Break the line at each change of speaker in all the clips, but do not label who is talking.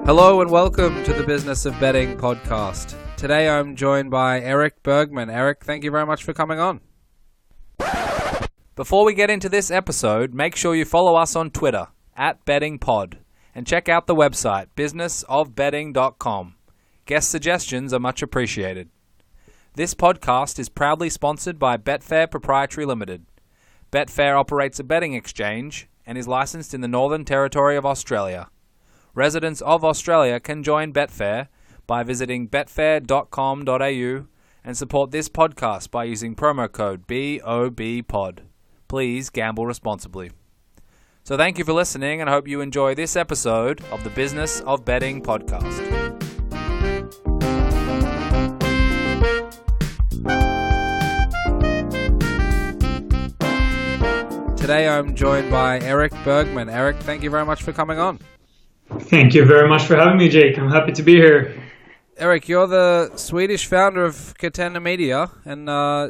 Hello and welcome to the Business of Betting podcast. Today I'm joined by Erik Bergman. Erik, thank you very much for coming on. Before we get into this episode, make sure you follow us on Twitter @BettingPod and check out the website businessofbetting.com. Guest suggestions are much appreciated. This podcast is proudly sponsored by Betfair Proprietary Limited. Betfair operates a betting exchange and is licensed in the Northern Territory of Australia. Residents of Australia can join Betfair by visiting betfair.com.au and support this podcast by using promo code BOBPOD. Please gamble responsibly. So thank you for listening, and I hope you enjoy this episode of the Business of Betting podcast. Today I'm joined by Erik Bergman. Erik, thank you very much for coming on.
Thank you very much for having me, Jake. I'm happy to be here.
Erik, you're the Swedish founder of Catena Media, and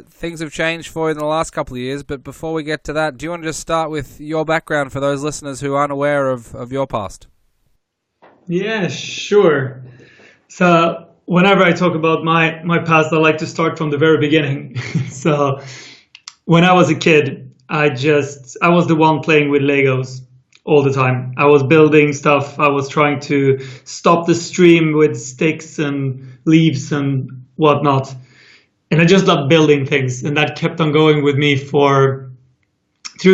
things have changed for you in the last couple of years. But before we get to that, do you want to just start with your background for those listeners who aren't aware of your past?
Yeah, sure. So whenever I talk about my past, I like to start from the very beginning. So when I was a kid, I was the one playing with Legos all the time. I was building stuff. I was trying to stop the stream with sticks and leaves and whatnot. And I just loved building things. And that kept on going with me through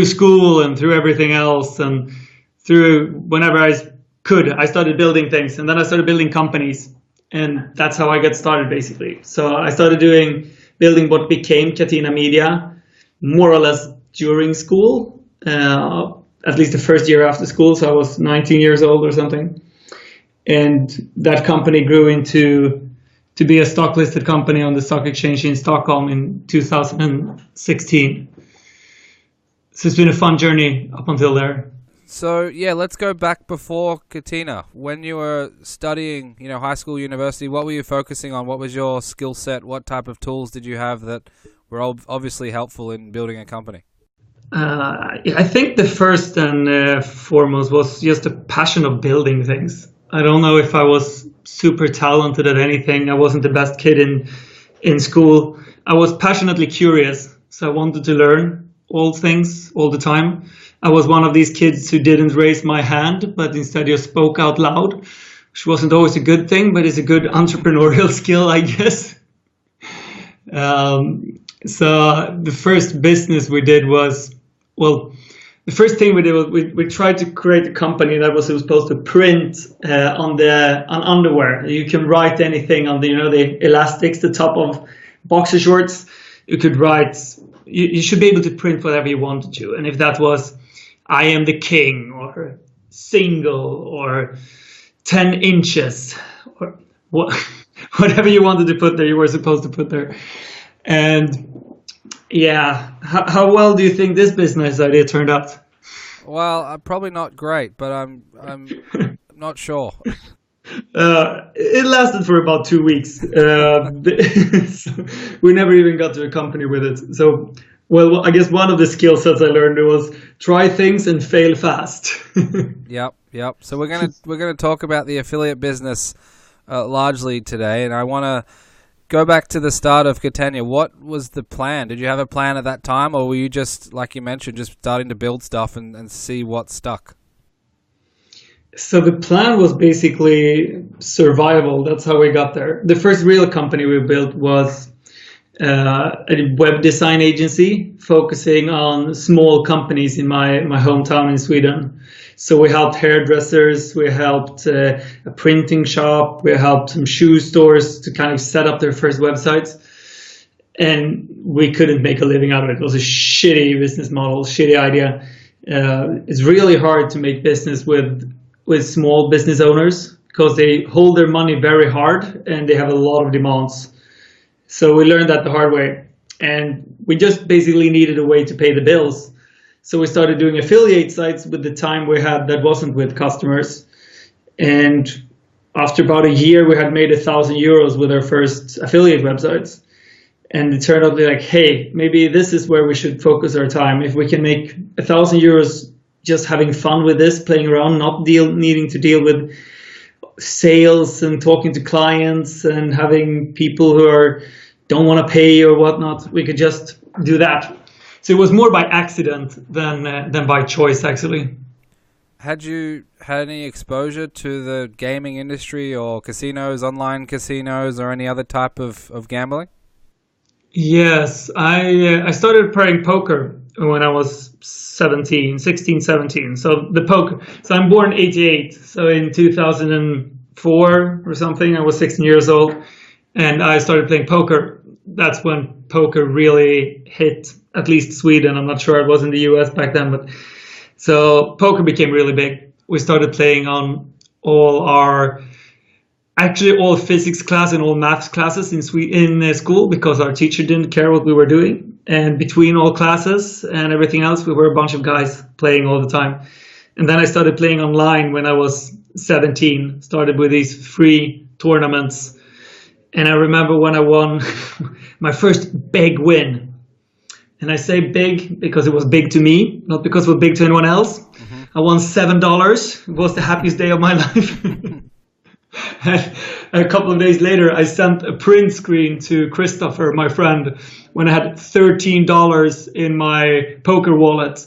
school and through everything else. And through whenever I could, I started building things. And then I started building companies. And that's how I got started, basically. So I started building what became Catena Media, more or less during school. At least the first year after school, so I was 19 years old or something. And that company grew to be a stock-listed company on the stock exchange in Stockholm in 2016. So it's been a fun journey up until there.
So, yeah, let's go back before Catena. When you were studying, high school, university, what were you focusing on? What was your skill set? What type of tools did you have that were obviously helpful in building a company?
I think the first and foremost was just a passion of building things. I don't know if I was super talented at anything. I wasn't the best kid in school. I was passionately curious, so I wanted to learn all things all the time. I was one of these kids who didn't raise my hand, but instead just spoke out loud, which wasn't always a good thing, but it's a good entrepreneurial skill, I guess. So the first business we did was, the first thing we did was we tried to create a company that was supposed to print on underwear. You can write anything on the elastics, the top of boxer shorts. You could write. You should be able to print whatever you wanted to, and if that was "I am the king" or "single" or 10 inches or whatever you wanted to put there, you were supposed to put there. And yeah, how well do you think this business idea turned out?
Well, probably not great, but I'm not sure.
It lasted for about 2 weeks. So we never even got to a company with it. So, well, I guess one of the skill sets I learned was try things and fail fast.
Yep. So we're gonna talk about the affiliate business largely today, and I want to go back to the start of Catena. What was the plan? Did you have a plan at that time, or were you just, like you mentioned, just starting to build stuff and see what stuck?
So the plan was basically survival. That's how we got there. The first real company we built was a web design agency focusing on small companies in my hometown in Sweden. So we helped hairdressers, we helped a printing shop, we helped some shoe stores to kind of set up their first websites. And we couldn't make a living out of it. It was a shitty business model, shitty idea. It's really hard to make business with small business owners because they hold their money very hard and they have a lot of demands. So we learned that the hard way. And we just basically needed a way to pay the bills. So we started doing affiliate sites with the time we had that wasn't with customers. And after about a year, we had made €1,000 with our first affiliate websites. And it turned out like, hey, maybe this is where we should focus our time. If we can make €1,000 just having fun with this, playing around, not needing to deal with sales and talking to clients and having people who don't want to pay or whatnot. We could just do that. So it was more by accident than by choice, actually.
Had you had any exposure to the gaming industry or casinos, online casinos, or any other type of gambling?
Yes, I started playing poker when I was 16, 17. So the poker. So I'm born 88. So in 2004 or something, I was 16 years old, and I started playing poker. That's when poker really hit, at least Sweden. I'm not sure it was in the US back then, but so poker became really big. We started playing on all physics class and all maths classes in school, because our teacher didn't care what we were doing. And between all classes and everything else, we were a bunch of guys playing all the time. And then I started playing online when I was 17, started with these free tournaments. And I remember when I won my first big win. And I say big because it was big to me, not because it was big to anyone else. Mm-hmm. I won $7. It was the happiest day of my life. And a couple of days later, I sent a print screen to Christopher, my friend, when I had $13 in my poker wallet.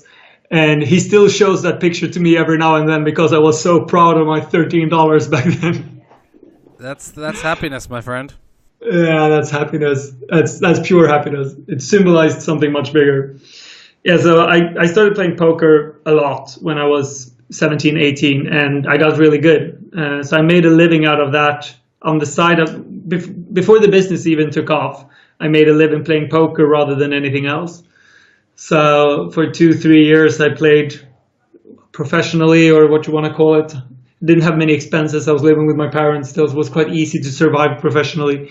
And he still shows that picture to me every now and then because I was so proud of my $13 back then.
That's happiness, my friend.
Yeah, that's happiness. That's pure happiness. It symbolized something much bigger. Yeah, so I started playing poker a lot when I was 17, 18, and I got really good. So I made a living out of that on the side of, before the business even took off, I made a living playing poker rather than anything else. So for 2-3 years, I played professionally, or what you want to call it. Didn't have many expenses. I was living with my parents still. It was quite easy to survive professionally.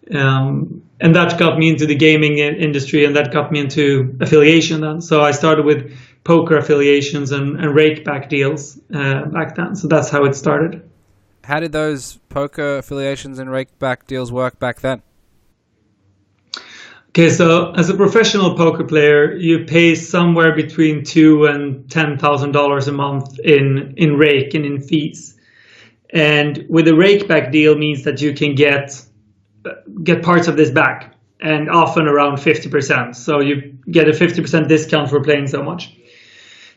And that got me into the gaming industry, and that got me into affiliation then. So I started with poker affiliations and rake back deals back then. So that's how it started.
How did those poker affiliations and rake back deals work back then?
Okay, so as a professional poker player, you pay somewhere between $2,000 and $10,000 a month in rake and in fees. And with a rake back deal means that you can get parts of this back, and often around 50%. So you get a 50% discount for playing so much.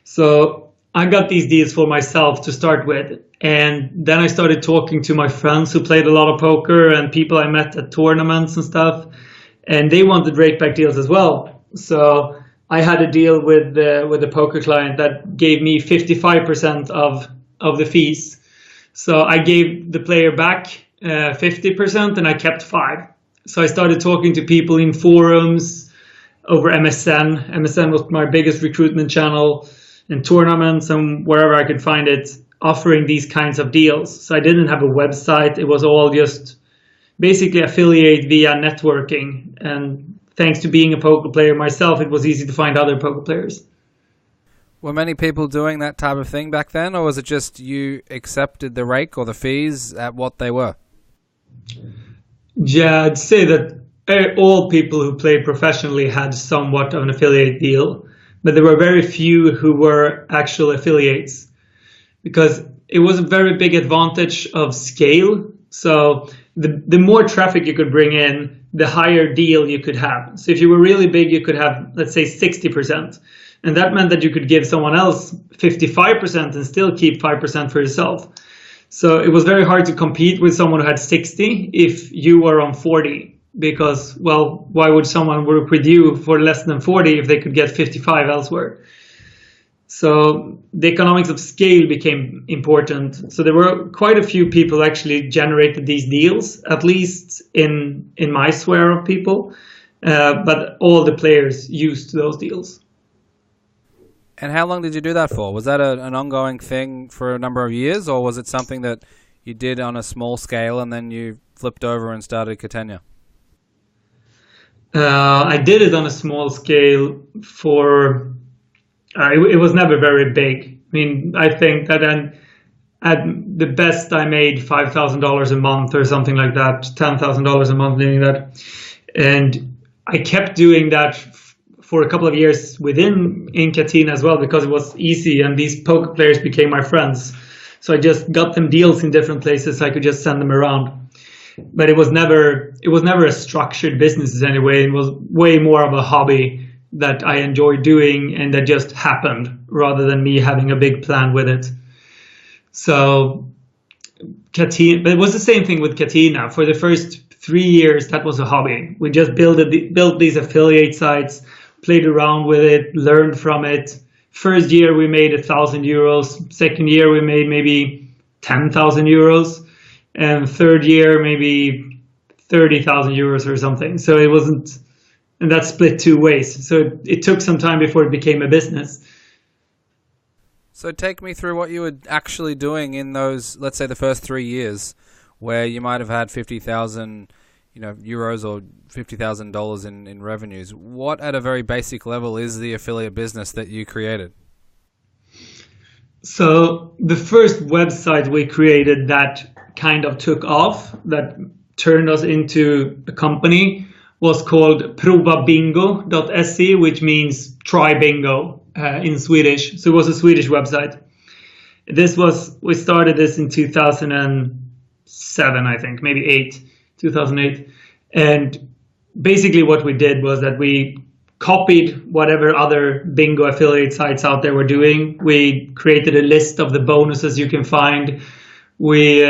So I got these deals for myself to start with. And then I started talking to my friends who played a lot of poker and people I met at tournaments and stuff. And they wanted rakeback deals as well. So I had a deal with a poker client that gave me 55% of the fees. So I gave the player back 50% and I kept 5%. So I started talking to people in forums over MSN. MSN was my biggest recruitment channel, in tournaments and wherever I could find it, offering these kinds of deals. So I didn't have a website. It was all just basically affiliate via networking. And thanks to being a poker player myself, it was easy to find other poker players.
Were many people doing that type of thing back then, or was it just you accepted the rake or the fees at what they were?
Yeah, I'd say that all people who play professionally had somewhat of an affiliate deal, but there were very few who were actual affiliates, because it was a very big advantage of scale. So the more traffic you could bring in, the higher deal you could have. So if you were really big, you could have, let's say, 60%. And that meant that you could give someone else 55% and still keep 5% for yourself. So it was very hard to compete with someone who had 60 if you were on 40, because, well, why would someone work with you for less than 40 if they could get 55 elsewhere? So the economics of scale became important. So there were quite a few people who actually generated these deals, at least in my sphere of people, but all the players used those deals.
And how long did you do that for? Was that an ongoing thing for a number of years, or was it something that you did on a small scale and then you flipped over and started Catena?
I did it on a small scale for... it was never very big. I mean, I think that at the best I made $5,000 a month or something like that, $10,000 a month doing that. And I kept doing that for a couple of years in Catena as well, because it was easy and these poker players became my friends. So I just got them deals in different places. So I could just send them around. But it was never a structured business anyway. It was way more of a hobby that I enjoyed doing and that just happened rather than me having a big plan with it. So Catena, but it was the same thing with Catena. For the first 3 years, that was a hobby. We just built these affiliate sites, played around with it, learned from it. First year we made €1,000. Second year we made maybe €10,000. And third year maybe €30,000 or something. So it wasn't, and that split two ways. So it took some time before it became a business.
So take me through what you were actually doing in those, let's say, the first 3 years, where you might have had 50,000, euros or $50,000 in revenues. What, at a very basic level, is the affiliate business that you created?
So the first website we created that kind of took off, that turned us into a company, was called provabingo.se, which means try bingo in Swedish. So it was a Swedish website. We started this in 2007, I think, maybe 2008. And basically what we did was that we copied whatever other bingo affiliate sites out there were doing. We created a list of the bonuses you can find. We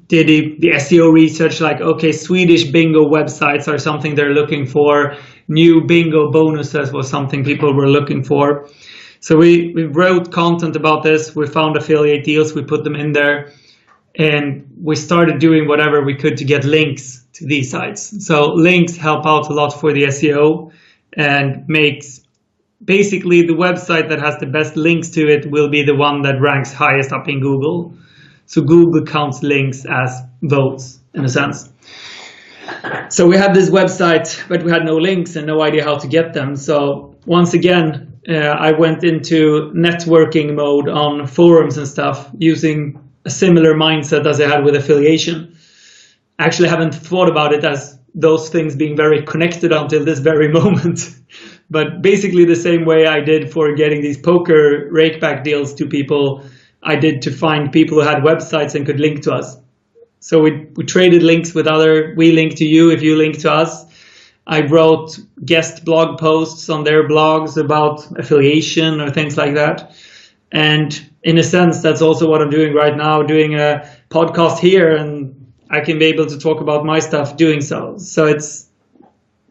did the SEO research, like, okay, Swedish bingo websites are something they're looking for. New bingo bonuses was something people were looking for. So we wrote content about this. We found affiliate deals. We put them in there. And we started doing whatever we could to get links to these sites. So links help out a lot for the SEO and makes basically the website that has the best links to it will be the one that ranks highest up in Google. So Google counts links as votes in a sense. So we had this website, but we had no links and no idea how to get them. So once again, I went into networking mode on forums and stuff using a similar mindset as I had with affiliation. I actually haven't thought about it as those things being very connected until this very moment. But basically the same way I did for getting these poker rakeback deals to people, I did to find people who had websites and could link to us. So we traded links with we link to you if you link to us. I wrote guest blog posts on their blogs about affiliation or things like that. And in a sense, that's also what I'm doing right now, doing a podcast here, and I can be able to talk about my stuff doing so. So it's,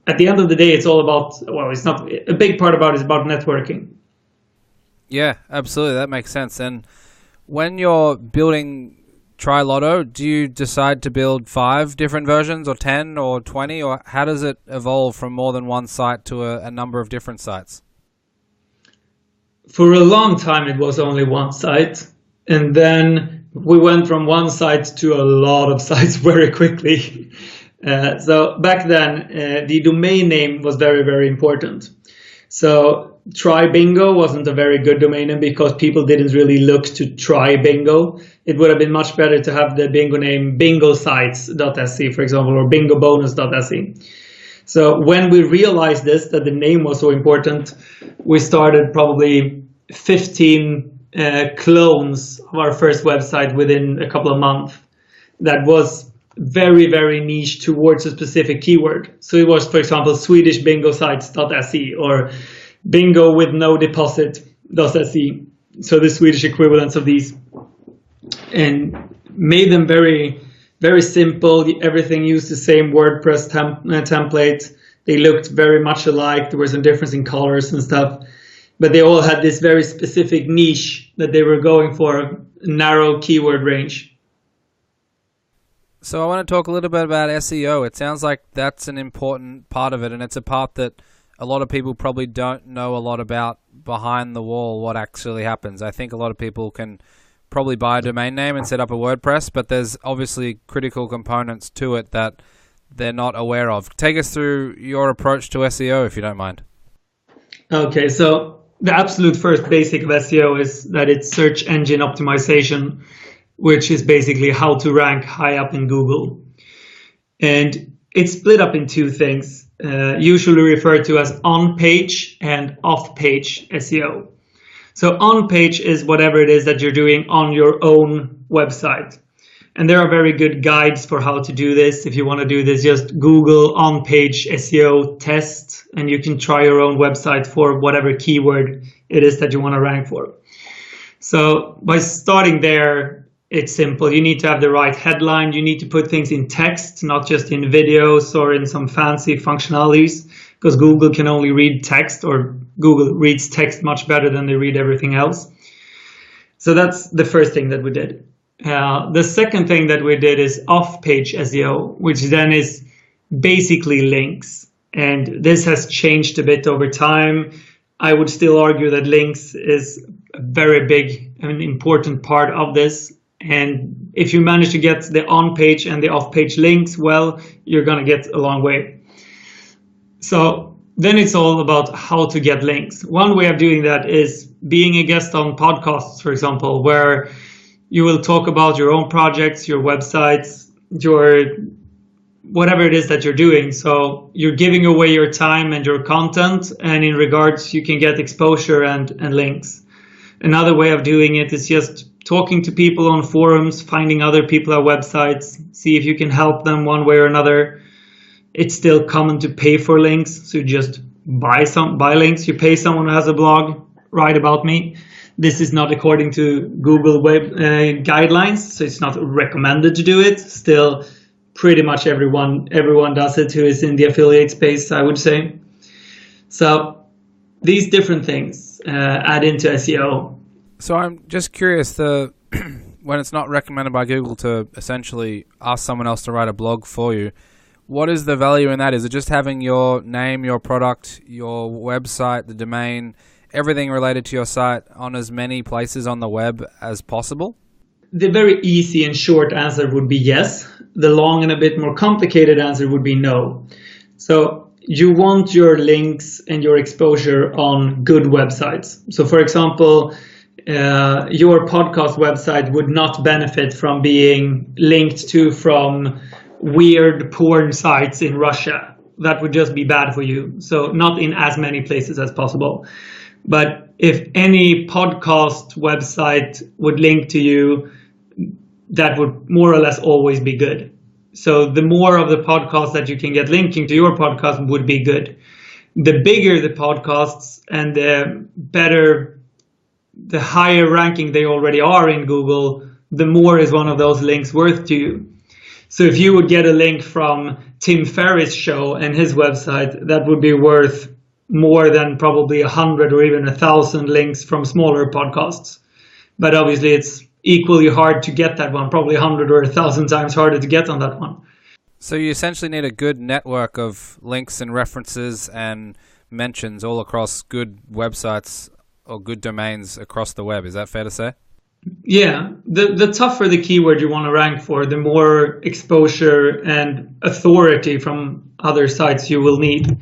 at the end of the day, it's all about, well, it's not, a big part about it is about networking.
Yeah, absolutely. That makes sense. And when you're building Try Lotto, do you decide to build 5 different versions or 10 or 20, or how does it evolve from more than one site to a number of different sites?
For a long time, it was only one site. And then we went from one site to a lot of sites very quickly. So back then, the domain name was very, very important. So Try Bingo wasn't a very good domain name because people didn't really look to try bingo. It would have been much better to have the bingo name bingosites.se, for example, or bingobonus.se. So when we realized this, that the name was so important, we started probably 15 clones of our first website within a couple of months. That was very, very niche towards a specific keyword. So it was, for example, Swedish bingosites.se or bingo with no deposit.se. So the Swedish equivalents of these, and made them very, very simple. Everything used the same WordPress template. They looked very much alike. There was some difference in colors and stuff, but they all had this very specific niche that they were going for, a narrow keyword range.
So I want to talk a little bit about SEO. It sounds like that's an important part of it, and it's a part that a lot of people probably don't know a lot about behind the wall, what actually happens. I think a lot of people can probably buy a domain name and set up a WordPress, but there's obviously critical components to it that they're not aware of. Take us through your approach to SEO, if you don't mind.
Okay, so the absolute first basic of SEO is that it's search engine optimization, which is basically how to rank high up in Google. And it's split up in two things, usually referred to as on-page and off-page SEO. So on page is whatever it is that you're doing on your own website. And there are very good guides for how to do this. If you want to do this, just Google on-page SEO test, and you can try your own website for whatever keyword it is that you want to rank for. So by starting there, it's simple. You need to have the right headline. You need to put things in text, not just in videos or in some fancy functionalities, because Google can only read text, or Google reads text much better than they read everything else. So that's the first thing that we did. The second thing that we did is off-page SEO, which then is basically links. And this has changed a bit over time. I would still argue that links is a very big and important part of this. And if you manage to get the on-page and the off-page links, well, you're going to get a long way. So then it's all about how to get links. One way of doing that is being a guest on podcasts, for example, where you will talk about your own projects, your websites, your whatever it is that you're doing. So you're giving away your time and your content, and in regards, you can get exposure and links. Another way of doing it is just talking to people on forums, finding other people at websites, see if you can help them one way or another. It's still common to pay for links, so you just buy links. You pay someone who has a blog, write about me. This is not according to Google web guidelines, so it's not recommended to do it. Still, pretty much everyone does it who is in the affiliate space, I would say. So these different things add into SEO.
So I'm just curious, when it's not recommended by Google to essentially ask someone else to write a blog for you, what is the value in that? Is it just having your name, your product, your website, the domain, everything related to your site on as many places on the web as possible?
The very easy and short answer would be yes. The long and a bit more complicated answer would be no. So you want your links and your exposure on good websites. So for example, your podcast website would not benefit from being linked to from weird porn sites in Russia. That would just be bad for you. So not in as many places as possible. But if any podcast website would link to you, that would more or less always be good. So the more of the podcasts that you can get linking to your podcast would be good. The bigger the podcasts and the better, the higher ranking they already are in Google, the more is one of those links worth to you. So if you would get a link from Tim Ferriss' show and his website, that would be worth more than probably 100 or even 1,000 links from smaller podcasts. But obviously it's equally hard to get that one, probably 100 or 1,000 times harder to get on that one.
So you essentially need a good network of links and references and mentions all across good websites or good domains across the web. Is that fair to say?
Yeah, the tougher the keyword you want to rank for, the more exposure and authority from other sites you will need.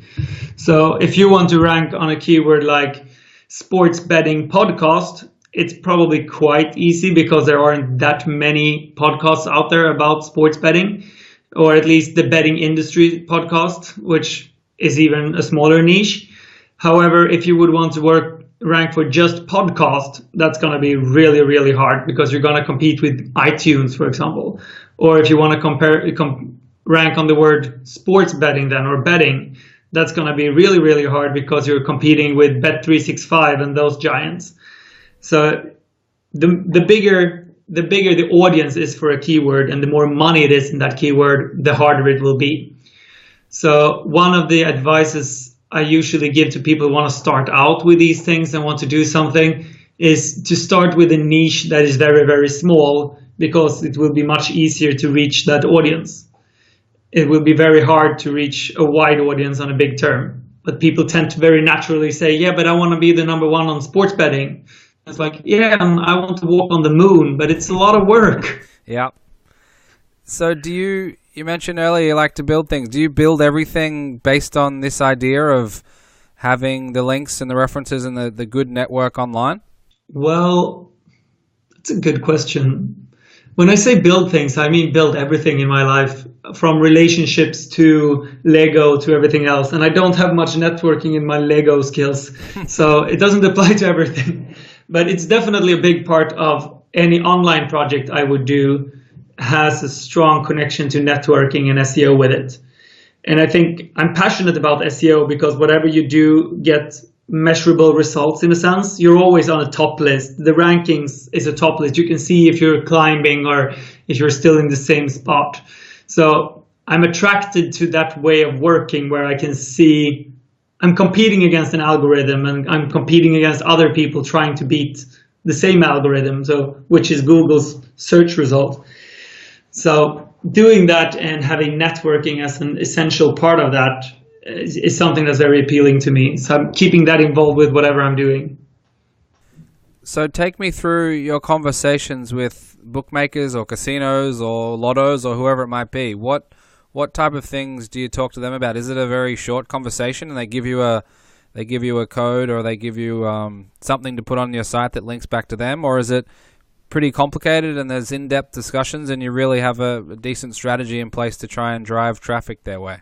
So if you want to rank on a keyword like sports betting podcast, it's probably quite easy because there aren't that many podcasts out there about sports betting, or at least the betting industry podcast, which is even a smaller niche. However, if you would want to rank for just podcast, that's going to be really, really hard because you're going to compete with iTunes, for example. Or if you want to rank on the word sports betting then, or betting, that's going to be really, really hard because you're competing with Bet365 and those giants. So the bigger the audience is for a keyword and the more money it is in that keyword, the harder it will be. So one of the advices I usually give to people who want to start out with these things and want to do something is to start with a niche that is very, very small, because it will be much easier to reach that audience. It will be very hard to reach a wide audience on a big term. But people tend to very naturally say, yeah, but I want to be the number one on sports betting. It's like, yeah, I want to walk on the moon, but it's a lot of work.
Yeah. So you mentioned earlier you like to build things. Do you build everything based on this idea of having the links and the references and the good network online?
Well, that's a good question. When I say build things, I mean build everything in my life, from relationships to Lego to everything else. And I don't have much networking in my Lego skills, so it doesn't apply to everything. But it's definitely a big part of any online project I would do, has a strong connection to networking and SEO with it. And I think I'm passionate about SEO because whatever you do gets measurable results in a sense. You're always on a top list. The rankings is a top list. You can see if you're climbing or if you're still in the same spot. So I'm attracted to that way of working where I can see I'm competing against an algorithm and I'm competing against other people trying to beat the same algorithm, so which is Google's search result. So doing that and having networking as an essential part of that is something that's very appealing to me. So I'm keeping that involved with whatever I'm doing.
So take me through your conversations with bookmakers or casinos or lottos or whoever it might be. What type of things do you talk to them about? Is it a very short conversation and they give you a code or they give you something to put on your site that links back to them, or is it pretty complicated and there's in-depth discussions and you really have a decent strategy in place to try and drive traffic their way?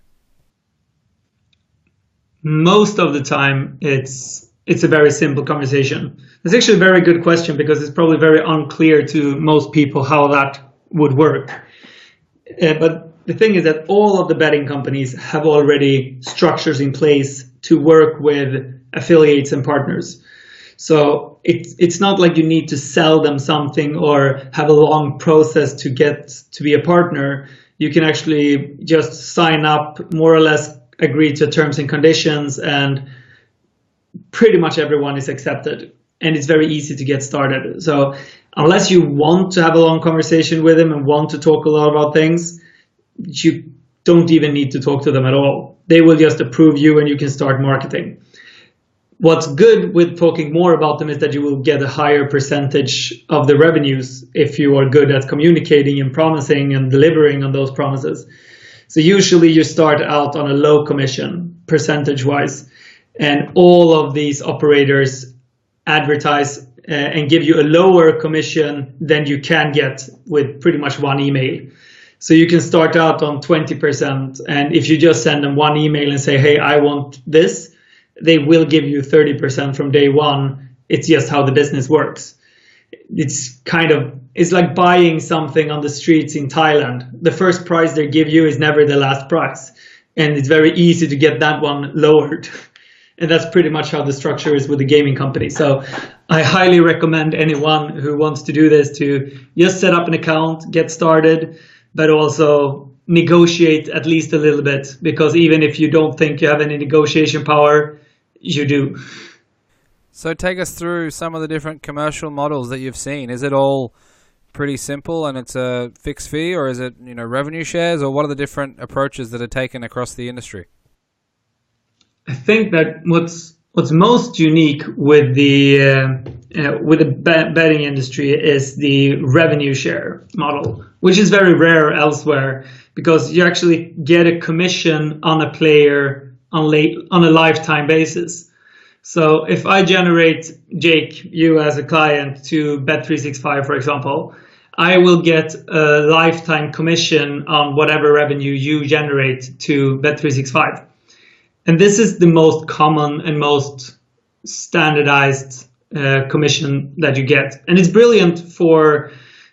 Most of the time, it's a very simple conversation. It's actually a very good question because it's probably very unclear to most people how that would work. But the thing is that all of the betting companies have already structures in place to work with affiliates and partners. So it's not like you need to sell them something or have a long process to get to be a partner. You can actually just sign up, more or less agree to terms and conditions, and pretty much everyone is accepted. And it's very easy to get started. So unless you want to have a long conversation with them and want to talk a lot about things, you don't even need to talk to them at all. They will just approve you and you can start marketing. What's good with talking more about them is that you will get a higher percentage of the revenues if you are good at communicating and promising and delivering on those promises. So usually you start out on a low commission percentage-wise, and all of these operators advertise and give you a lower commission than you can get with pretty much one email. So you can start out on 20%, and if you just send them one email and say, hey, I want this, they will give you 30% from day one. It's just how the business works. It's like buying something on the streets in Thailand. The first price they give you is never the last price. And it's very easy to get that one lowered. And that's pretty much how the structure is with the gaming company. So I highly recommend anyone who wants to do this to just set up an account, get started, but also negotiate at least a little bit. Because even if you don't think you have any negotiation power, you do.
So take us through some of the different commercial models that you've seen. Is it all pretty simple and it's a fixed fee, or is it revenue shares, or what are the different approaches that are taken across the industry?
I think that what's most unique with the betting industry is the revenue share model, which is very rare elsewhere because you actually get a commission on a player on a lifetime basis. So if I generate, Jake, you as a client to Bet365, for example, I will get a lifetime commission on whatever revenue you generate to Bet365. And this is the most common and most standardized commission that you get. And it's brilliant for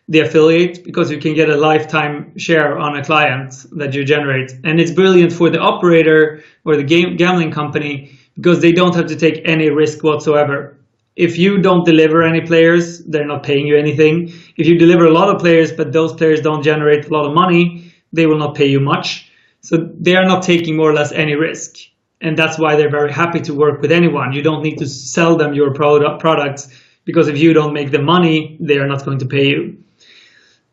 the affiliate because you can get a lifetime share on a client that you generate. And it's brilliant for the operator or the gambling company because they don't have to take any risk whatsoever. If you don't deliver any players, they're not paying you anything. If you deliver a lot of players, but those players don't generate a lot of money, they will not pay you much. So they are not taking more or less any risk. And that's why they're very happy to work with anyone. You don't need to sell them your products because if you don't make them money, they are not going to pay you.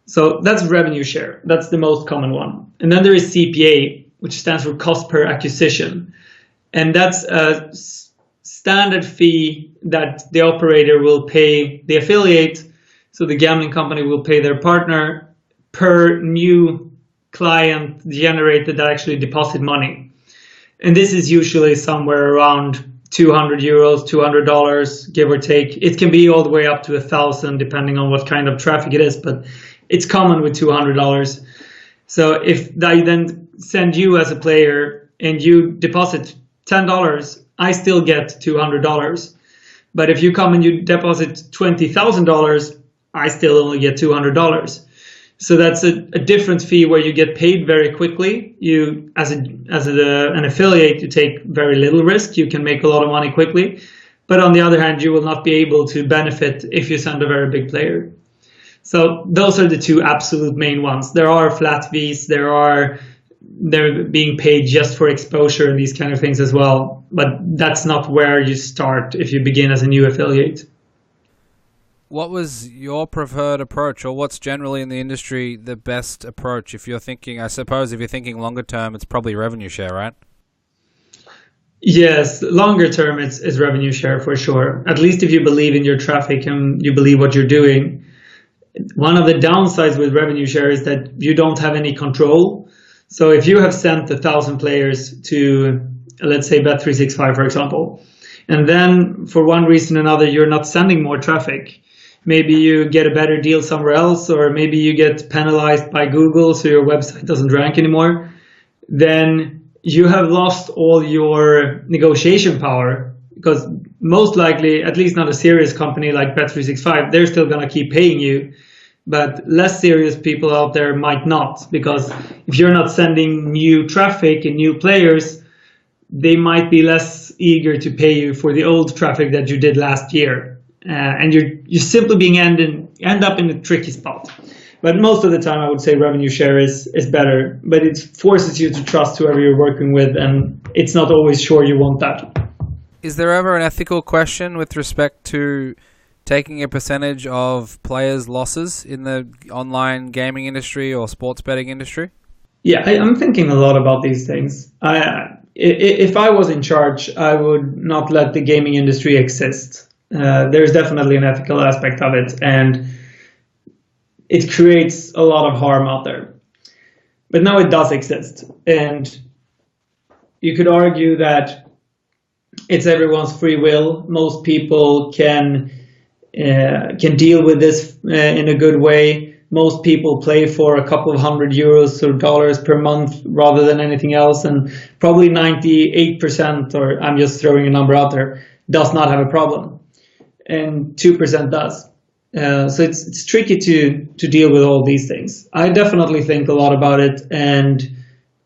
So that's revenue share. That's the most common one. And then there is CPA, which stands for cost per acquisition. And that's a standard fee that the operator will pay the affiliate. So the gambling company will pay their partner per new client generated that actually deposit money. And this is usually somewhere around 200 euros, $200, give or take. It can be all the way up to 1,000 depending on what kind of traffic it is, but it's common with $200. So if I then send you as a player and you deposit $10, I still get $200. But if you come and you deposit $20,000, I still only get $200. So that's a different fee where you get paid very quickly. You, as an affiliate, you take very little risk. You can make a lot of money quickly. But on the other hand, you will not be able to benefit if you send a very big player. So those are the two absolute main ones. There are flat fees. They're being paid just for exposure and these kind of things as well. But that's not where you start if you begin as a new affiliate.
What was your preferred approach, or what's generally in the industry the best approach? If you're thinking, I suppose if you're thinking longer term, it's probably revenue share, right?
Yes, longer term, it's revenue share for sure. At least if you believe in your traffic and you believe what you're doing. One of the downsides with revenue share is that you don't have any control. So if you have sent 1,000 players to, let's say, Bet365, for example, and then for one reason or another, you're not sending more traffic. Maybe you get a better deal somewhere else, or maybe you get penalized by Google so your website doesn't rank anymore. Then you have lost all your negotiation power, because most likely, at least not a serious company like Bet365, they're still going to keep paying you. But less serious people out there might not, because if you're not sending new traffic and new players, they might be less eager to pay you for the old traffic that you did last year. And you're simply being end up in a tricky spot. But most of the time, I would say revenue share is better, but it forces you to trust whoever you're working with, and it's not always sure you want that.
Is there ever an ethical question with respect to taking a percentage of players' losses in the online gaming industry or sports betting industry?
Yeah, I'm thinking a lot about these things. If I was in charge, I would not let the gaming industry exist. There's definitely an ethical aspect of it, and it creates a lot of harm out there. But now it does exist, and you could argue that it's everyone's free will. Most people can deal with this in a good way. Most people play for a couple of €100 or dollars per month rather than anything else, and probably 98%, or I'm just throwing a number out there, does not have a problem, and 2% does. So it's tricky to deal with all these things. I definitely think a lot about it, and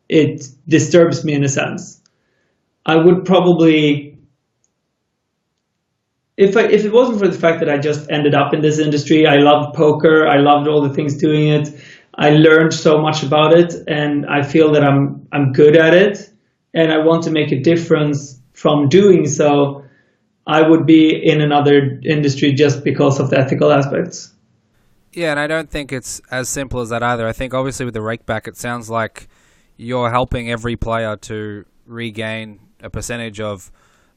it disturbs me in a sense. I would probably, if it wasn't for the fact that I just ended up in this industry, I loved poker, I loved all the things doing it, I learned so much about it, and I feel that I'm good at it, and I want to make a difference from doing so, I would be in another industry just because of the ethical aspects.
Yeah, and I don't think it's as simple as that either. I think obviously with the rake back, it sounds like you're helping every player to regain a percentage of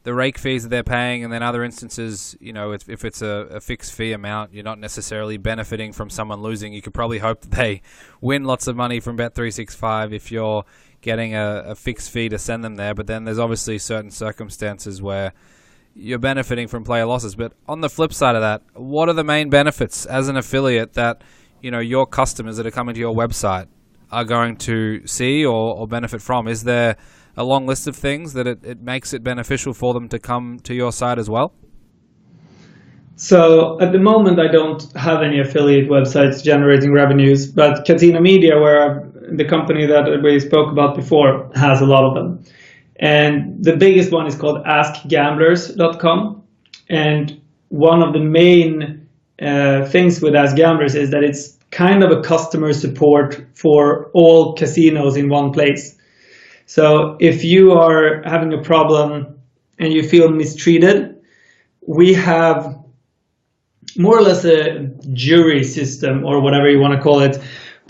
the rake fees that they're paying, and then other instances, you know, if it's a fixed fee amount, you're not necessarily benefiting from someone losing. You could probably hope that they win lots of money from Bet365 if you're getting a fixed fee to send them there, but then there's obviously certain circumstances where you're benefiting from player losses. But on the flip side of that, what are the main benefits as an affiliate that, you know, your customers that are coming to your website are going to see or benefit from? Is there a long list of things that it makes it beneficial for them to come to your site as well?
So at the moment, I don't have any affiliate websites generating revenues, but Catena Media, where the company that we spoke about before, has a lot of them. And the biggest one is called askgamblers.com. And one of the main things with Ask Gamblers is that it's kind of a customer support for all casinos in one place. So if you are having a problem and you feel mistreated, we have more or less a jury system, or whatever you want to call it,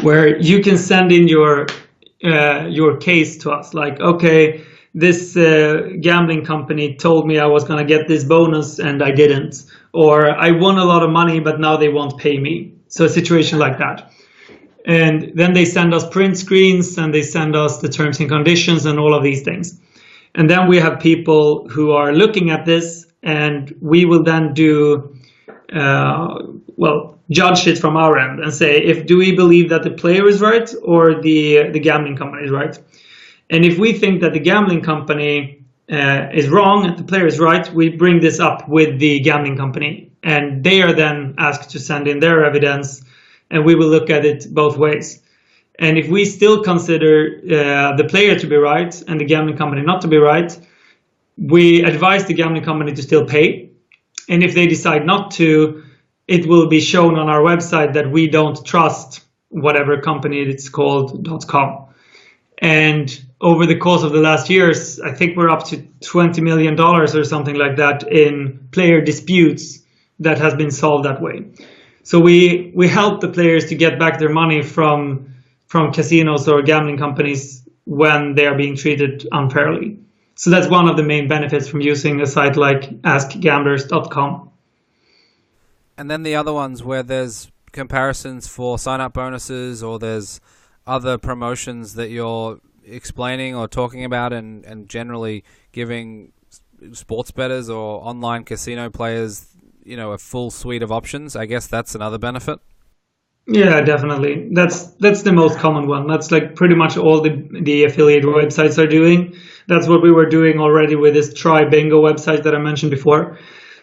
where you can send in your case to us. Like, okay, this gambling company told me I was going to get this bonus and I didn't. Or I won a lot of money, but now they won't pay me. So a situation like that. And then they send us print screens and they send us the terms and conditions and all of these things. And then we have people who are looking at this, and we will then do, judge it from our end and say, do we believe that the player is right or the gambling company is right? And if we think that the gambling company is wrong and the player is right, we bring this up with the gambling company, and they are then asked to send in their evidence, and we will look at it both ways. And if we still consider the player to be right and the gambling company not to be right, we advise the gambling company to still pay. And if they decide not to, it will be shown on our website that we don't trust whatever company it's called .com. And over the course of the last years, I think we're up to $20 million or something like that in player disputes that has been solved that way. So we help the players to get back their money from casinos or gambling companies when they are being treated unfairly. So that's one of the main benefits from using a site like askgamblers.com.
And then the other ones where there's comparisons for sign-up bonuses, or there's other promotions that you're explaining or talking about and generally giving sports bettors or online casino players, a full suite of options. I guess that's another benefit.
Yeah, definitely. That's the most common one. That's like pretty much all the affiliate websites are doing. That's what we were doing already with this Try Bingo website that I mentioned before.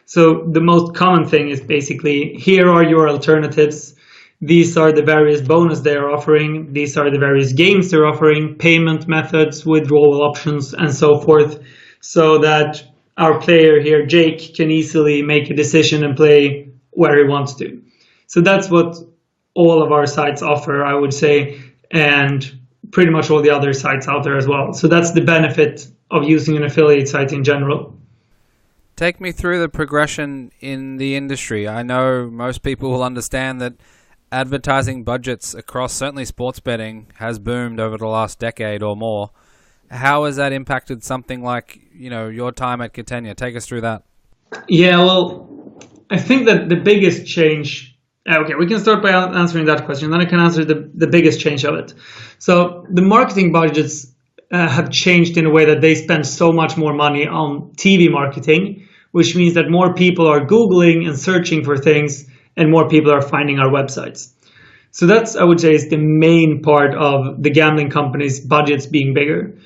So the most common thing is basically, here are your alternatives. These are the various bonus they're offering. These are the various games they're offering, payment methods, withdrawal options, and so forth, so that our player here, Jake, can easily make a decision and play where he wants to. So that's what all of our sites offer, I would say, and pretty much all the other sites out there as well. So that's the benefit of using an affiliate site in general.
Take me through the progression in the industry. I know most people will understand that advertising budgets across certainly sports betting has boomed over the last decade or more. How has that impacted something like, your time at Catena? Take us through that.
Yeah, well, I think that the biggest change... Okay, we can start by answering that question, then I can answer the biggest change of it. So the marketing budgets have changed in a way that they spend so much more money on TV marketing, which means that more people are Googling and searching for things, and more people are finding our websites. So that's, I would say, is the main part of the gambling companies' budgets being bigger.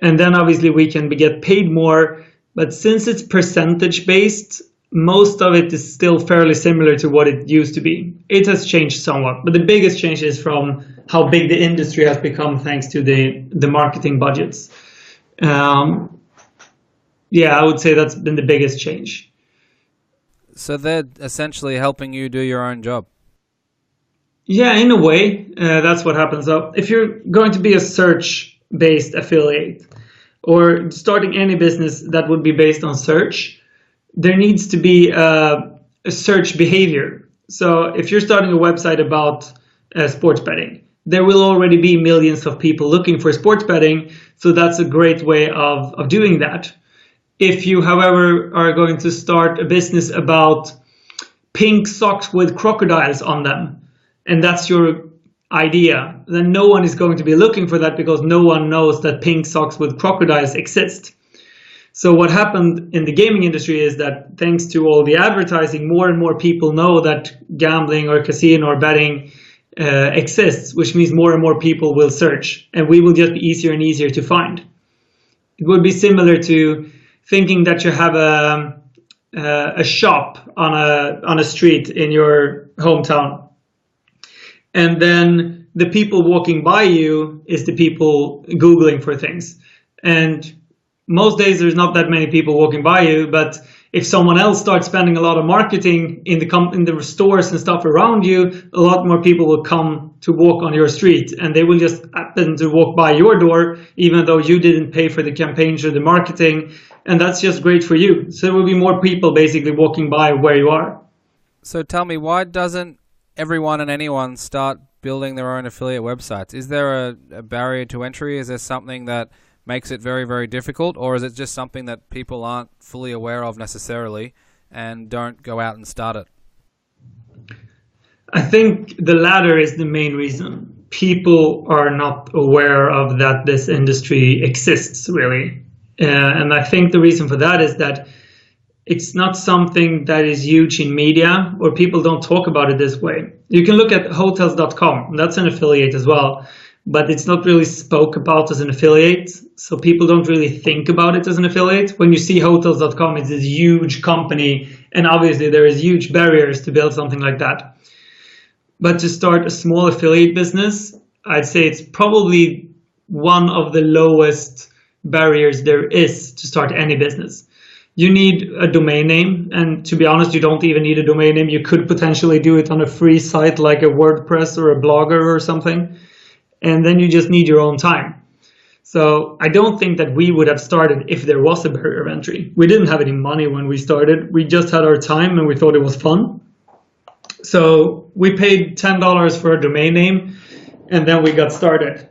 And then obviously we can get paid more, but since it's percentage based, most of it is still fairly similar to what it used to be. It has changed somewhat, but the biggest change is from how big the industry has become thanks to the marketing budgets. I would say that's been the biggest change.
So they're essentially helping you do your own job.
Yeah, in a way, that's what happens. So if you're going to be a search-based affiliate or starting any business that would be based on search, there needs to be a search behavior. So if you're starting a website about sports betting, there will already be millions of people looking for sports betting. So that's a great way of doing that. If you, however, are going to start a business about pink socks with crocodiles on them, and that's your idea, then no one is going to be looking for that because no one knows that pink socks with crocodiles exist. So what happened in the gaming industry is that thanks to all the advertising, more and more people know that gambling or casino or betting exists, which means more and more people will search, and we will just be easier and easier to find. It would be similar to thinking that you have a shop on a street in your hometown, and then the people walking by you is the people Googling for things. And most days there's not that many people walking by you, but if someone else starts spending a lot of marketing in the stores and stuff around you, a lot more people will come to walk on your street, and they will just happen to walk by your door, even though you didn't pay for the campaigns or the marketing, and that's just great for you. So there will be more people basically walking by where you are.
So tell me, why doesn't everyone and anyone start building their own affiliate websites? Is there a barrier to entry? Is there something that makes it very, very difficult, or is it just something that people aren't fully aware of necessarily and don't go out and start it?
I think the latter is the main reason. People are not aware of that this industry exists, really. And I think the reason for that is that it's not something that is huge in media, or people don't talk about it this way. You can look at hotels.com, that's an affiliate as well. but it's not really spoke about as an affiliate. So people don't really think about it as an affiliate. When you see hotels.com, it's this huge company, and obviously there is huge barriers to build something like that. But to start a small affiliate business, I'd say it's probably one of the lowest barriers there is to start any business. You need a domain name, and to be honest, you don't even need a domain name. You could potentially do it on a free site like a WordPress or a Blogger or something, and then you just need your own time. So I don't think that we would have started if there was a barrier of entry. We didn't have any money when we started. We just had our time and we thought it was fun. So we paid $10 for a domain name, and then we got started.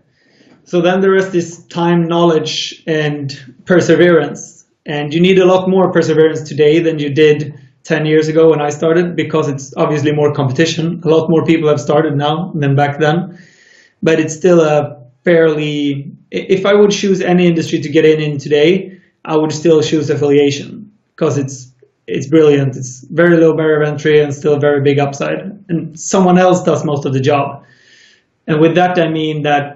So then there is this time, knowledge, and perseverance. And you need a lot more perseverance today than you did 10 years ago when I started, because it's obviously more competition. A lot more people have started now than back then. But it's still a fairly, if I would choose any industry to get in today, I would still choose affiliation, because it's brilliant. It's very low barrier of entry and still a very big upside. And someone else does most of the job. And with that, I mean that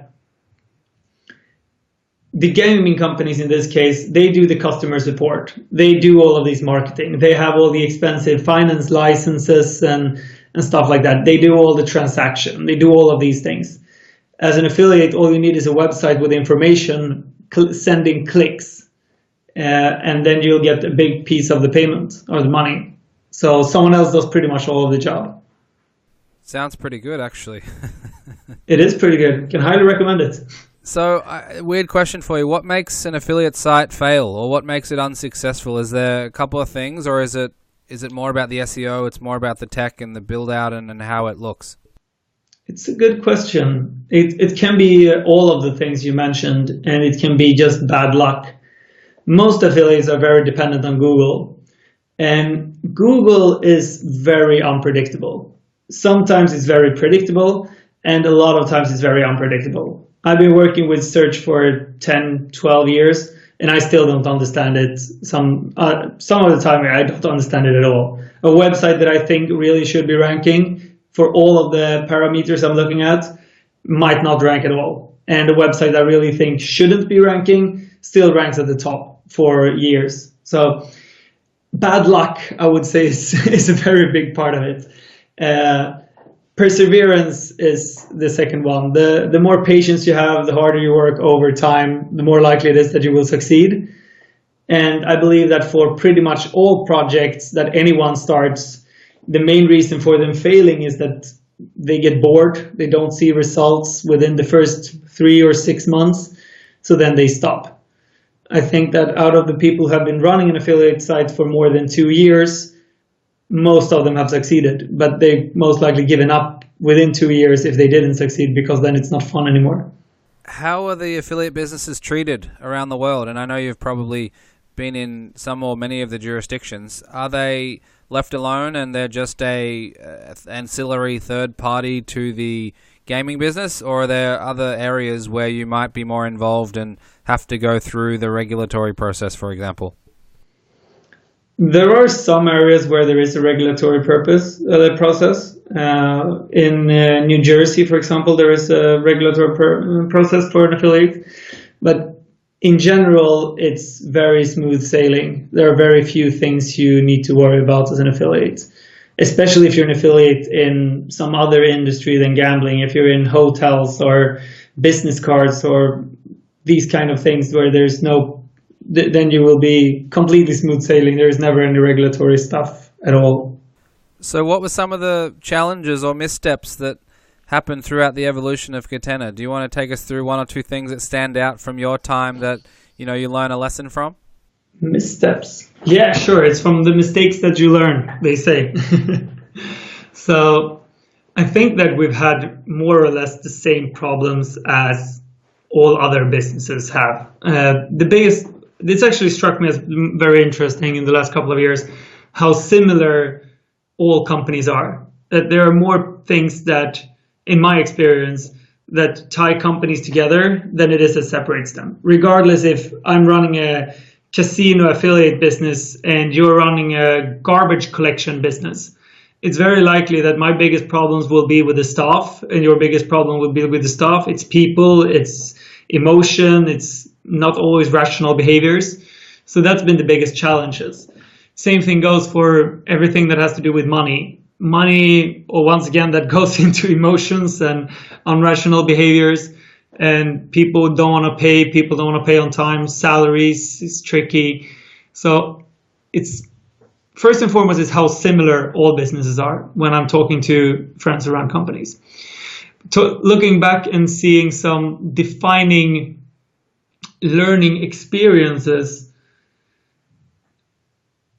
the gaming companies in this case, they do the customer support. They do all of these marketing. They have all the expensive finance licenses and stuff like that. They do all the transaction. They do all of these things. As an affiliate, all you need is a website with information, sending clicks, and then you'll get a big piece of the payment or the money. So someone else does pretty much all of the job.
Sounds pretty good, actually.
It is pretty good. Can highly recommend it.
So, weird question for you. What makes an affiliate site fail, or what makes it unsuccessful? Is there a couple of things, or is it more about the SEO, it's more about the tech and the build-out and how it looks?
It's a good question. It can be all of the things you mentioned, and it can be just bad luck. Most affiliates are very dependent on Google, and Google is very unpredictable. Sometimes it's very predictable, and a lot of times it's very unpredictable. I've been working with search for 10, 12 years, and I still don't understand it. Some of the time, I don't understand it at all. A website that I think really should be ranking for all of the parameters I'm looking at might not rank at all. And a website I really think shouldn't be ranking still ranks at the top for years. So bad luck, I would say, is a very big part of it. Perseverance is the second one. The more patience you have, the harder you work over time, the more likely it is that you will succeed. And I believe that for pretty much all projects that anyone starts, the main reason for them failing is that they get bored. They don't see results within the first 3 or 6 months, so then they stop. I think that out of the people who have been running an affiliate site for more than 2 years, most of them have succeeded, but they've most likely given up within 2 years if they didn't succeed, because then it's not fun anymore.
How are the affiliate businesses treated around the world? And I know you've probably been in some or many of the jurisdictions. Are they left alone and they're just a ancillary third party to the gaming business, or are there other areas where you might be more involved and have to go through the regulatory process, for example?
There are some areas where there is a regulatory process. In New Jersey, for example, there is a regulatory process for an affiliate. But in general, it's very smooth sailing. There are very few things you need to worry about as an affiliate, especially if you're an affiliate in some other industry than gambling. If you're in hotels or business cards or these kind of things where there's no, then you will be completely smooth sailing. There is never any regulatory stuff at all.
So what were some of the challenges or missteps that happened throughout the evolution of Catena? Do you want to take us through one or two things that stand out from your time that you learn a lesson from?
Missteps. Yeah, sure. It's from the mistakes that you learn, they say. So I think that we've had more or less the same problems as all other businesses have. This actually struck me as very interesting in the last couple of years, how similar all companies are. That there are more things that, in my experience, that tie companies together than it is that separates them. Regardless if I'm running a casino affiliate business and you're running a garbage collection business, it's very likely that my biggest problems will be with the staff, and your biggest problem will be with the staff. It's people, it's emotion, it's not always rational behaviors. So that's been the biggest challenges. Same thing goes for everything that has to do with money. Money, or once again, that goes into emotions and irrational behaviors. And people don't want to pay. People don't want to pay on time. Salaries is tricky. So it's first and foremost is how similar all businesses are when I'm talking to friends around companies. Looking back and seeing some defining learning experiences,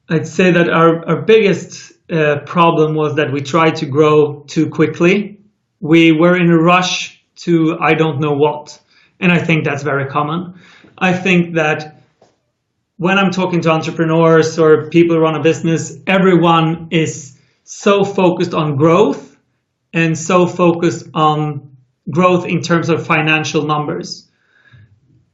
I'd say that our biggest problem was that we tried to grow too quickly. We were in a rush to I don't know what. And I think that's very common. I think that when I'm talking to entrepreneurs or people who run a business, everyone is so focused on growth and so focused on growth in terms of financial numbers,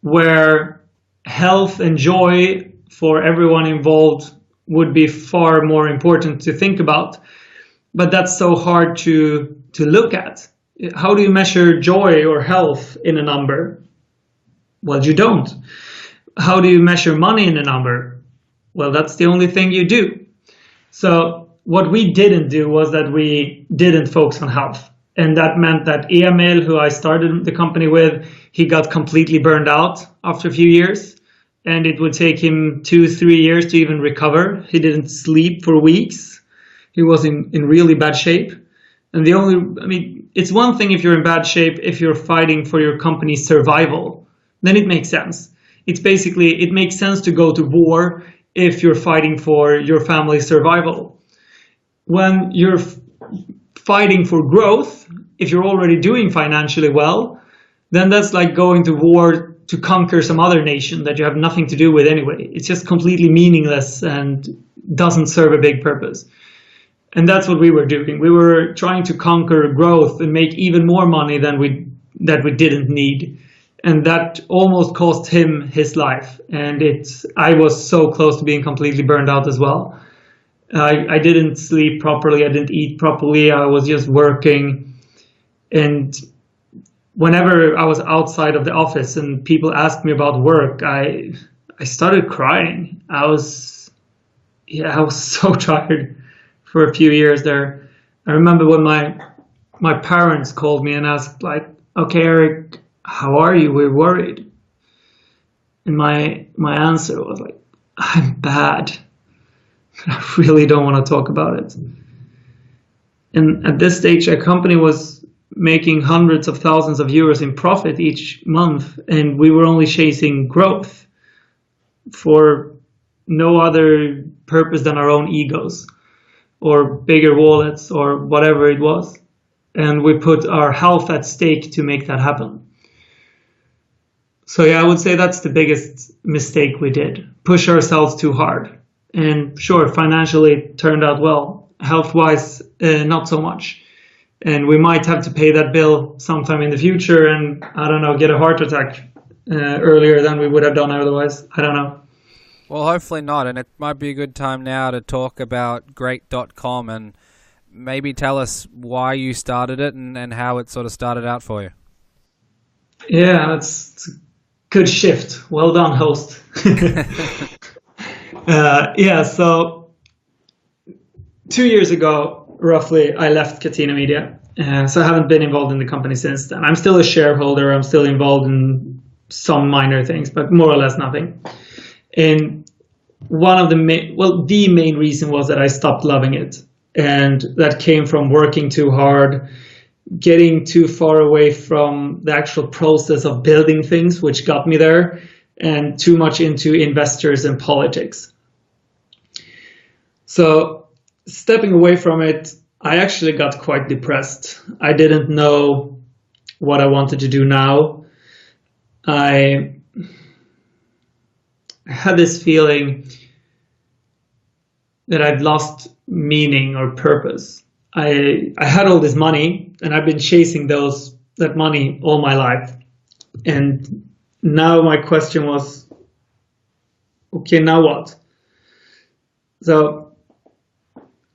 where health and joy for everyone involved would be far more important to think about. But that's so hard to look at. How do you measure joy or health in a number? Well, you don't. How do you measure money in a number? Well, that's the only thing you do. So what we didn't do was that we didn't focus on health. And that meant that Emil, who I started the company with, he got completely burned out after a few years. And it would take him 2-3 years to even recover. He didn't sleep for weeks. He was in really bad shape. And it's one thing if you're in bad shape, if you're fighting for your company's survival, then it makes sense. It makes sense to go to war if you're fighting for your family's survival. When you're fighting for growth, if you're already doing financially well, then that's like going to war to conquer some other nation that you have nothing to do with anyway. It's just completely meaningless and doesn't serve a big purpose. And that's what we were doing. We were trying to conquer growth and make even more money than we didn't need. And that almost cost him his life. And I was so close to being completely burned out as well. I didn't sleep properly. I didn't eat properly. I was just working. And whenever I was outside of the office and people asked me about work, I started crying. I was so tired for a few years there. I remember when my parents called me and asked, like, okay, Erik, how are you? We're worried. And my answer was like, I'm bad. I really don't want to talk about it. And at this stage, our company was making hundreds of thousands of euros in profit each month, and we were only chasing growth for no other purpose than our own egos or bigger wallets or whatever it was. And we put our health at stake to make that happen. So yeah, I would say that's the biggest mistake we did. Push ourselves too hard. And sure, financially it turned out well. Health-wise, not so much. And we might have to pay that bill sometime in the future and, I don't know, get a heart attack earlier than we would have done otherwise. I don't know.
Well, hopefully not. And it might be a good time now to talk about great.com and maybe tell us why you started it and how it sort of started out for you.
Yeah, it's a good shift. Well done, host. So 2 years ago, roughly, I left Catena Media. So I haven't been involved in the company since then. I'm still a shareholder. I'm still involved in some minor things, but more or less nothing. And the main reason was that I stopped loving it. And that came from working too hard, getting too far away from the actual process of building things, which got me there, and too much into investors and politics. So stepping away from it, I actually got quite depressed. I didn't know what I wanted to do now. I had this feeling that I'd lost meaning or purpose. I had all this money and I've been chasing that money all my life. And now my question was, okay, now what? So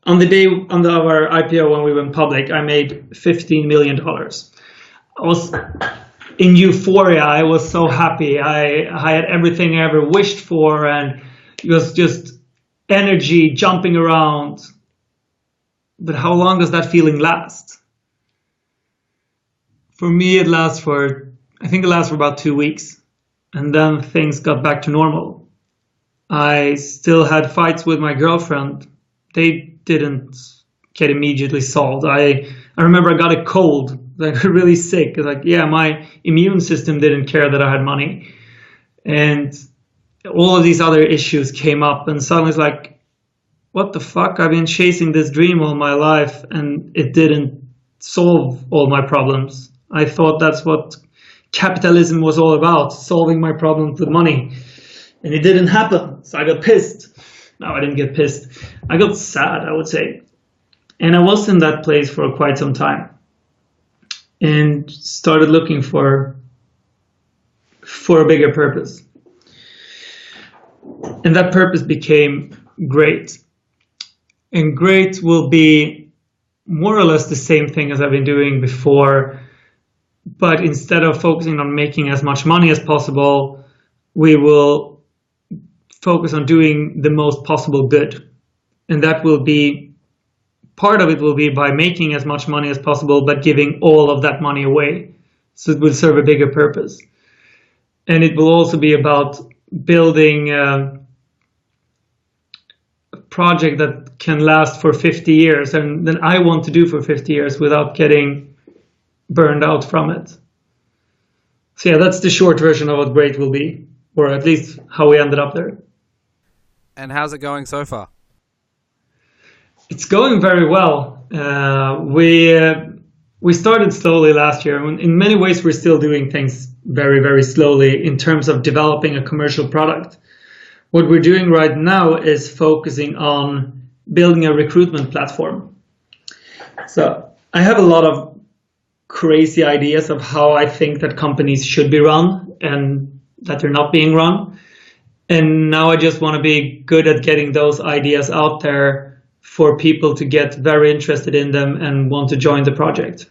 on the day on our IPO when we went public, I made $15 million. I was in euphoria. I was so happy. I had everything I ever wished for, and it was just energy jumping around. But how long does that feeling last? For me, I think it lasts for about 2 weeks. And then things got back to normal. I still had fights with my girlfriend. They didn't get immediately solved. I remember I got a cold, like really sick. Like, yeah, my immune system didn't care that I had money. And all of these other issues came up, and suddenly it's like, what the fuck? I've been chasing this dream all my life, and it didn't solve all my problems. I thought that's what capitalism was all about, solving my problems with money. And it didn't happen. So I got pissed. No, I didn't get pissed. I got sad, I would say. And I was in that place for quite some time. And started looking for a bigger purpose. And that purpose became great. And great will be more or less the same thing as I've been doing before. But instead of focusing on making as much money as possible, we will focus on doing the most possible good. And that will be, part of it will be by making as much money as possible, but giving all of that money away. So it will serve a bigger purpose. And it will also be about building a project that can last for 50 years. And then I want to do for 50 years without getting burned out from it. So yeah, that's the short version of what great will be, or at least how we ended up there.
And how's it going so far?
It's going very well. We started slowly last year. In many ways, we're still doing things very, very slowly in terms of developing a commercial product. What we're doing right now is focusing on building a recruitment platform. So I have a lot of crazy ideas of how I think that companies should be run and that they're not being run. And now I just want to be good at getting those ideas out there for people to get very interested in them and want to join the project.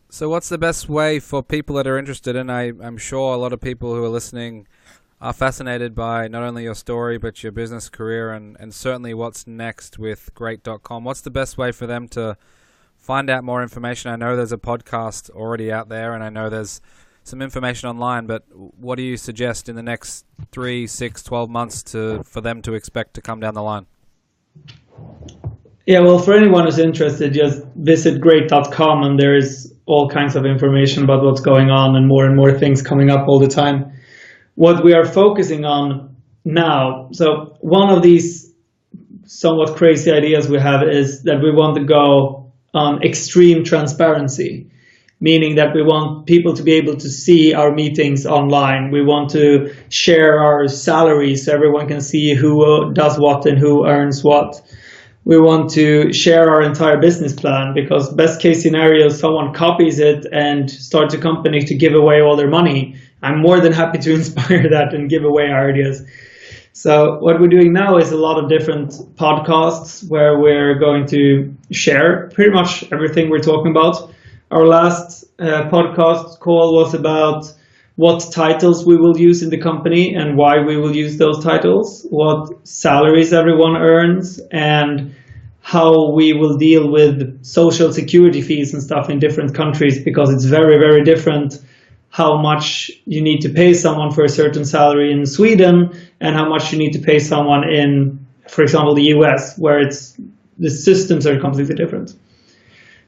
So what's the best way for people that are interested? And I'm sure a lot of people who are listening are fascinated by not only your story, but your business career and certainly what's next with great.com. What's the best way for them to find out more information? I know there's a podcast already out there, and I know there's some information online, but what do you suggest in the next 3, 6, 12 months for them to expect to come down the line?
Yeah, well, for anyone who's interested, just visit great.com, and there is all kinds of information about what's going on and more things coming up all the time. What we are focusing on now, so one of these somewhat crazy ideas we have is that we want to go on extreme transparency, meaning that we want people to be able to see our meetings online. We want to share our salaries so everyone can see who does what and who earns what. We want to share our entire business plan, because best case scenario, someone copies it and starts a company to give away all their money. I'm more than happy to inspire that and give away our ideas. So what we're doing now is a lot of different podcasts where we're going to share pretty much everything we're talking about. Our last podcast call was about what titles we will use in the company and why we will use those titles, what salaries everyone earns, and how we will deal with social security fees and stuff in different countries, because it's very, very different how much you need to pay someone for a certain salary in Sweden and how much you need to pay someone in, for example, the US, where the systems are completely different.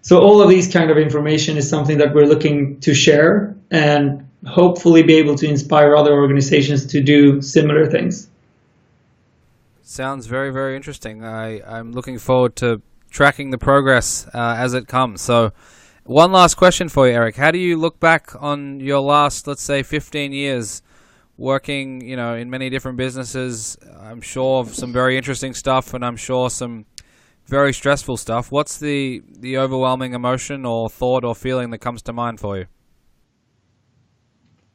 So all of these kind of information is something that we're looking to share and hopefully be able to inspire other organizations to do similar things.
Sounds very, very interesting. I'm looking forward to tracking the progress as it comes. So one last question for you, Erik. How do you look back on your last, let's say, 15 years working, in many different businesses? I'm sure of some very interesting stuff, and I'm sure some very stressful stuff. What's the overwhelming emotion or thought or feeling that comes to mind for you?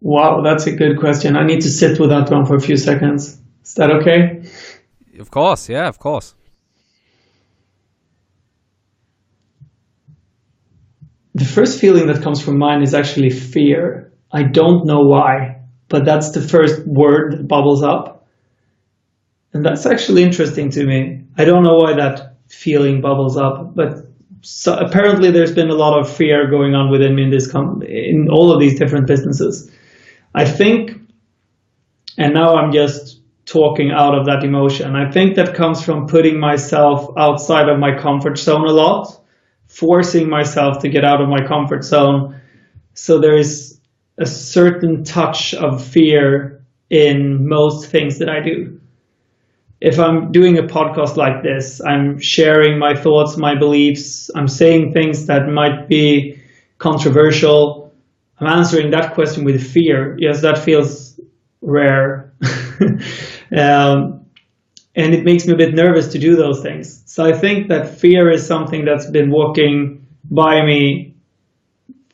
Wow, that's a good question. I need to sit with that one for a few seconds. Is that okay?
Of course, yeah, of course.
the first feeling that comes from mine is actually fear. I don't know why, but that's the first word that bubbles up. And that's actually interesting to me. I don't know why that feeling bubbles up, but apparently there's been a lot of fear going on within me in all of these different businesses. I think, and now I'm just talking out of that emotion, I think that comes from putting myself outside of my comfort zone a lot, forcing myself to get out of my comfort zone. So there is a certain touch of fear in most things that I do. If I'm doing a podcast like this, I'm sharing my thoughts, my beliefs, I'm saying things that might be controversial. I'm answering that question with fear. Yes, that feels rare. And it makes me a bit nervous to do those things. So I think that fear is something that's been walking by me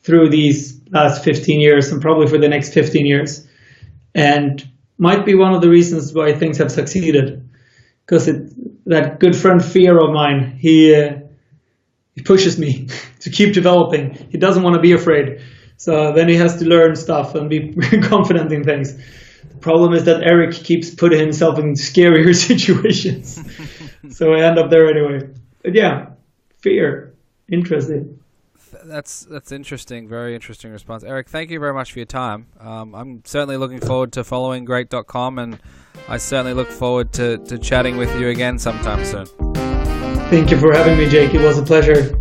through these last 15 years and probably for the next 15 years. And might be one of the reasons why things have succeeded. Because that good friend Fear of mine, he pushes me to keep developing. He doesn't want to be afraid. So then he has to learn stuff and be confident in things. The problem is that Erik keeps putting himself in scarier situations. So I end up there anyway. But yeah, fear. Interesting.
That's interesting. Very interesting response. Erik, thank you very much for your time. I'm certainly looking forward to following Great.com, and I certainly look forward to chatting with you again sometime soon.
Thank you for having me, Jake. It was a pleasure.